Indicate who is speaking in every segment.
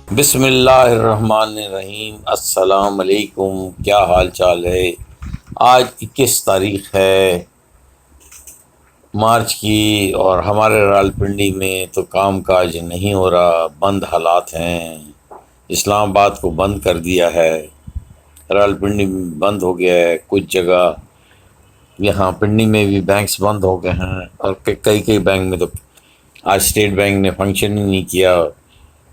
Speaker 1: बिस्मिल्लाहिर्रहमानिर्रहीम। अस्सलाम वालेकुम। क्या हाल चाल है? आज 21 तारीख़ है मार्च की और हमारे रावलपिंडी में तो काम काज नहीं हो रहा, बंद हालात हैं। इस्लामाबाद को बंद कर दिया है, रावलपिंडी में बंद हो गया है। कुछ जगह यहाँ पिंडी में भी बैंक्स बंद हो गए हैं और कई कई बैंक में तो आज स्टेट बैंक ने फंक्शन ही नहीं किया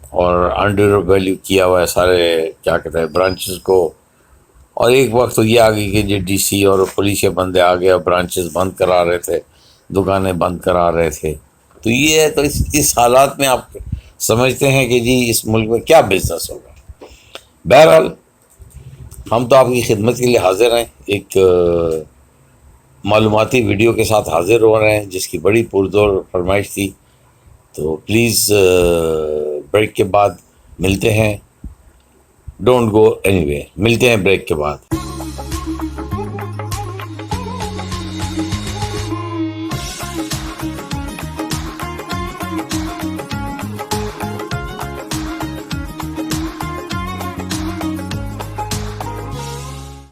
Speaker 1: और अंडर वैल्यू किया हुआ है सारे क्या कहते हैं ब्रांचेस को। और एक वक्त तो ये आ गई कि जो डीसी और पुलिस के बंदे आ गए और ब्रांचेस बंद करा रहे थे, दुकानें बंद करा रहे थे। तो ये है, तो इस हालात में आप समझते हैं कि जी इस मुल्क में क्या बिजनेस होगा। बहरहाल हम तो आपकी खिदमत के लिए हाजिर हैं, एक मालूमाती वीडियो के साथ हाजिर हो रहे हैं जिसकी बड़ी पुरजोर फरमाइश थी। तो प्लीज़ ब्रेक के बाद मिलते हैं। डोंट गो एनीवे, मिलते हैं ब्रेक के बाद।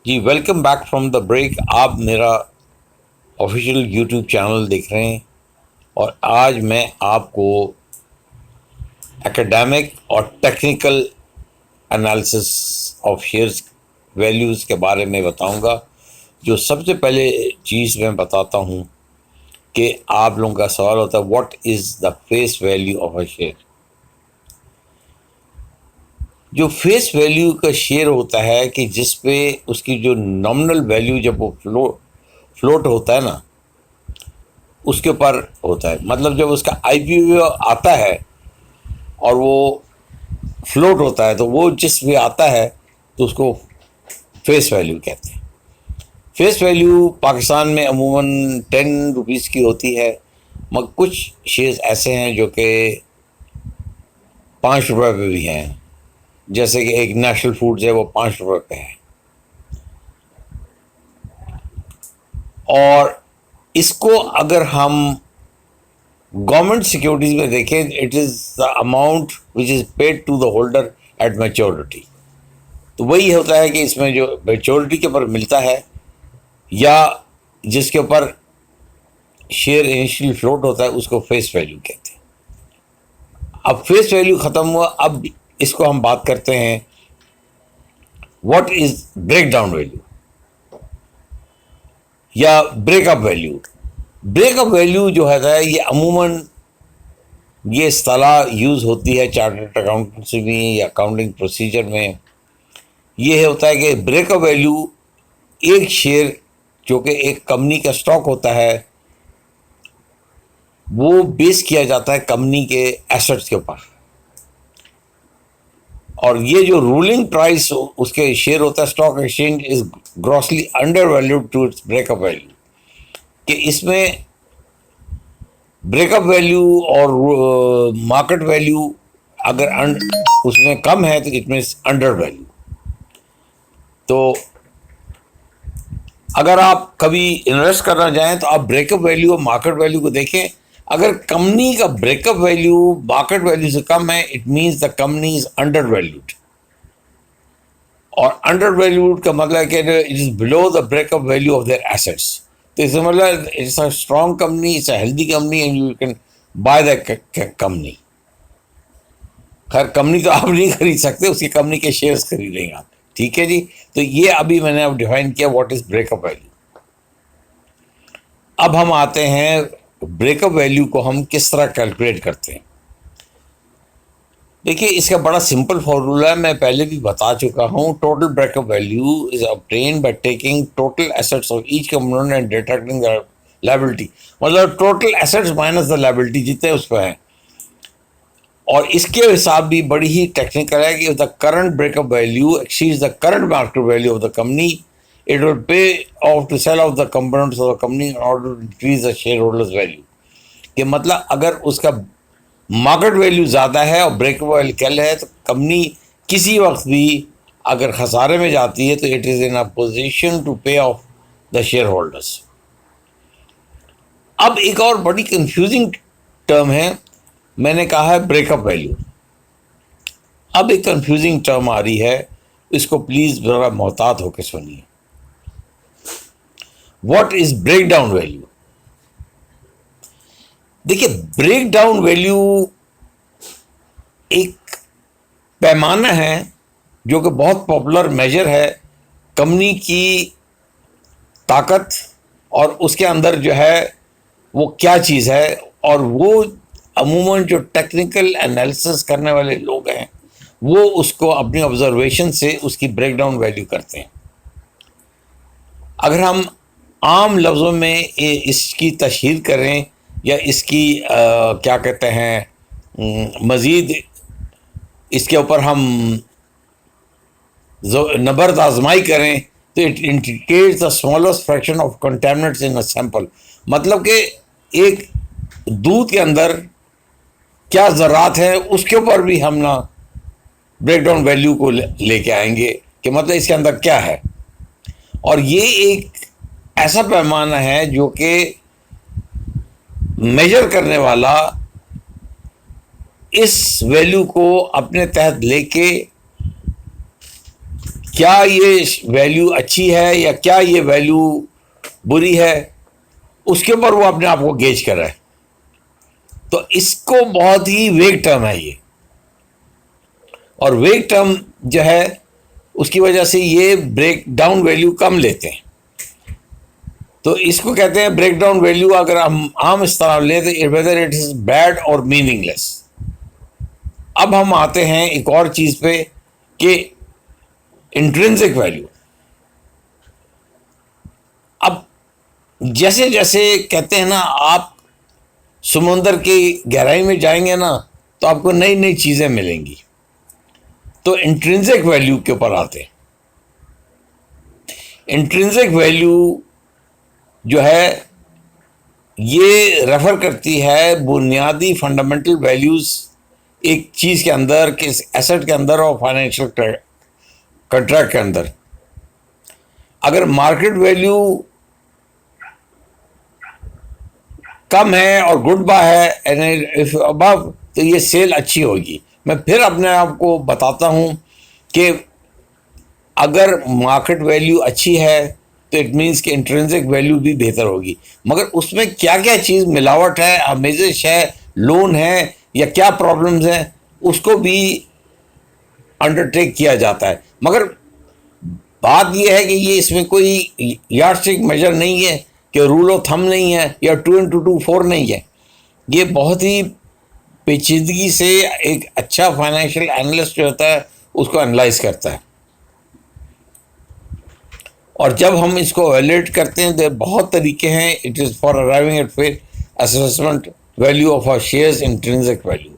Speaker 1: जी welcome back from the break. आप मेरा ऑफिशियल यूट्यूब चैनल देख रहे हैं और आज मैं आपको एकेडमिक और technical analysis of shares values के बारे में बताऊंगा। जो सबसे पहले चीज़ मैं बताता हूं कि आप लोगों का सवाल होता है what is the face value of a share. जो फेस वैल्यू का शेयर होता है कि जिस पे उसकी जो नॉमिनल वैल्यू जब वो फ्लोट होता है ना, उसके ऊपर होता है। मतलब जब उसका आईपीओ आता है और वो फ्लोट होता है तो वो जिस भी आता है तो उसको फेस वैल्यू कहते हैं। फेस वैल्यू पाकिस्तान में अमूमन 10 रुपीज़ की होती है, मगर कुछ शेयर्स ऐसे हैं जो कि 5 रुपये पे भी हैं। जैसे कि एक नेशनल फूड्स है, वो 5 रुपये पे है। और इसको अगर हम गवर्नमेंट सिक्योरिटीज़ में देखें, it is the amount which is paid to the holder at maturity. तो वही होता है कि इसमें जो मैच्योरिटी के ऊपर मिलता है या जिसके ऊपर शेयर इनिशियली फ्लोट होता है उसको फेस वैल्यू कहते हैं। अब फेस वैल्यू ख़त्म हुआ, अब इसको हम बात करते हैं what is break down value या ब्रेकअप वैल्यू। ब्रेकअप वैल्यू जो है ये अमूमन ये इस्तिलाह यूज़ होती है चार्टर्ड अकाउंटेंसी में या अकाउंटिंग प्रोसीजर में। ये होता है कि ब्रेकअप वैल्यू एक शेयर जो कि एक कंपनी का स्टॉक होता है वो बेस किया जाता है कंपनी के एसेट्स के ऊपर, और ये जो रूलिंग प्राइस उसके शेयर होता है stock exchange is grossly under valued to its breakup value. कि इसमें ब्रेकअप वैल्यू और मार्केट वैल्यू अगर उसमें कम है तो इट मीन्स अंडर वैल्यू। तो अगर आप कभी इन्वेस्ट करना चाहें तो आप ब्रेकअप वैल्यू और मार्केट वैल्यू को देखें। अगर कंपनी का ब्रेकअप वैल्यू मार्केट वैल्यू से कम है, it means the company is under valued. और अंडर वैल्यूड का मतलब है कि it is below the breakup value of their assets. तो इसका मतलब it's a strong company, it's a healthy company and you can by the company. खैर company तो आप नहीं खरीद सकते, उसकी कंपनी के शेयर्स खरीदेंगे आप, ठीक है जी। तो ये अभी मैंने अब डिफाइन किया व्हाट इज ब्रेकअप वैल्यू। अब हम आते हैं ब्रेकअप वैल्यू को हम किस तरह कैलकुलेट करते हैं। देखिए इसका बड़ा सिंपल फॉर्मूला है, मैं पहले भी बता चुका हूँ। Total breakup value is obtained by taking total assets of each component and deducting the liability. मतलब total assets minus the liability जितने उस पर हैं। और इसके हिसाब भी बड़ी ही टेक्निकल है कि the current breakup value exceeds the current market value of the company, it will pay off to sell off the components of the company in order to increase the share holders value. कि मतलब अगर उसका market value ज़्यादा है और breakup value कल है तो कंपनी किसी वक्त भी अगर खसारे में जाती है तो it is in a position to pay off the share holders. अब एक और बड़ी कंफ्यूजिंग टर्म है, मैंने कहा है ब्रेकअप वैल्यू। अब एक कंफ्यूजिंग टर्म आ रही है, इसको प्लीज़ ज़रा मोहतात होकर सुनिए। What is break down value? देखिए, ब्रेक डाउन वैल्यू एक पैमाना है जो कि बहुत पॉपुलर मेजर है कंपनी की ताकत और उसके अंदर जो है वो क्या चीज़ है, और वो अमूमन जो टेक्निकल एनालिसिस करने वाले लोग हैं वो उसको अपनी ऑब्जर्वेशन से उसकी ब्रेक डाउन वैल्यू करते हैं। अगर हम आम लफ्ज़ों में इसकी तशहीर करें या इसकी क्या कहते हैं मज़ीद इसके ऊपर हम नबर्द आजमाई करें तो it indicates the smallest fraction of contaminants in a sample. मतलब कि एक दूध के अंदर क्या ज़रात है उसके ऊपर भी हम ना ब्रेक डाउन वैल्यू को लेके आएंगे कि मतलब इसके अंदर क्या है। और ये एक ऐसा पैमाना है जो कि मेजर करने वाला इस वैल्यू को अपने तहत लेके क्या ये वैल्यू अच्छी है या क्या ये वैल्यू बुरी है, उसके ऊपर वो अपने आप को गेज कर रहा है। तो इसको बहुत ही वेग टर्म है ये, और वेग टर्म जो है उसकी वजह से ये ब्रेक डाउन वैल्यू कम लेते हैं। तो इसको कहते हैं ब्रेक डाउन वैल्यू। अगर हम आम इस्तेमाल लें तो वेदर इट इज बैड और मीनिंगलेस। अब हम आते हैं एक और चीज़ पे कि इंट्रिंसिक वैल्यू। अब जैसे जैसे कहते हैं ना, आप समुंदर की गहराई में जाएंगे ना तो आपको नई नई चीज़ें मिलेंगी। तो इंट्रिंसिक वैल्यू के ऊपर आते हैं। इंट्रिंसिक वैल्यू जो है ये रेफर करती है बुनियादी फंडामेंटल वैल्यूज़ एक चीज़ के अंदर, किस एसेट के अंदर और फाइनेंशियल कॉन्ट्रैक्ट के अंदर। अगर मार्केट वैल्यू कम है और गुड बाय है इफ अबव, तो ये सेल अच्छी होगी। मैं फिर अपने आप को बताता हूँ कि अगर मार्केट वैल्यू अच्छी है तो इट मीन्स कि इंट्रिंसिक वैल्यू भी बेहतर होगी। मगर उसमें क्या क्या चीज़ मिलावट है, आमेजिश है, लोन है या क्या प्रॉब्लम्स हैं, उसको भी अंडरटेक किया जाता है। मगर बात यह है कि ये इसमें कोई यार्डस्टिक मेजर नहीं है कि रूल ऑफ थंब नहीं है या 2 × 2 4 नहीं है। ये बहुत ही पेचीदगी से एक अच्छा फाइनेंशियल एनालिस्ट जो होता है उसको एनालाइज करता है। और जब हम इसको वैल्यूएट करते हैं तो बहुत तरीके हैं। It is for arriving at fair assessment value of a shares intrinsic value.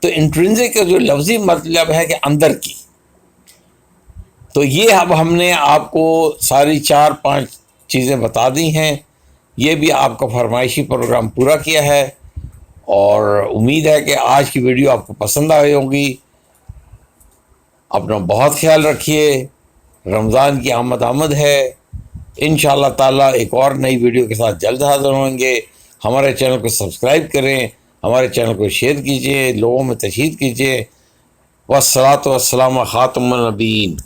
Speaker 1: तो इंट्रिंसिक का जो लफ्जी मतलब है कि अंदर की। तो ये अब हमने आपको सारी 4-5 चीज़ें बता दी हैं। ये भी आपका फरमाइशी प्रोग्राम पूरा किया है और उम्मीद है कि आज की वीडियो आपको पसंद आई होगी। अपना बहुत ख्याल रखिए। रमज़ान की आमद है। इंशाअल्लाह ताला एक और नई वीडियो के साथ जल्द हाज़िर होंगे। हमारे चैनल को सब्सक्राइब करें, हमारे चैनल को शेयर कीजिए, लोगों में तशहीर कीजिए। वस्सलातु वस्सलामु अला खातमुन नबीय्यीन।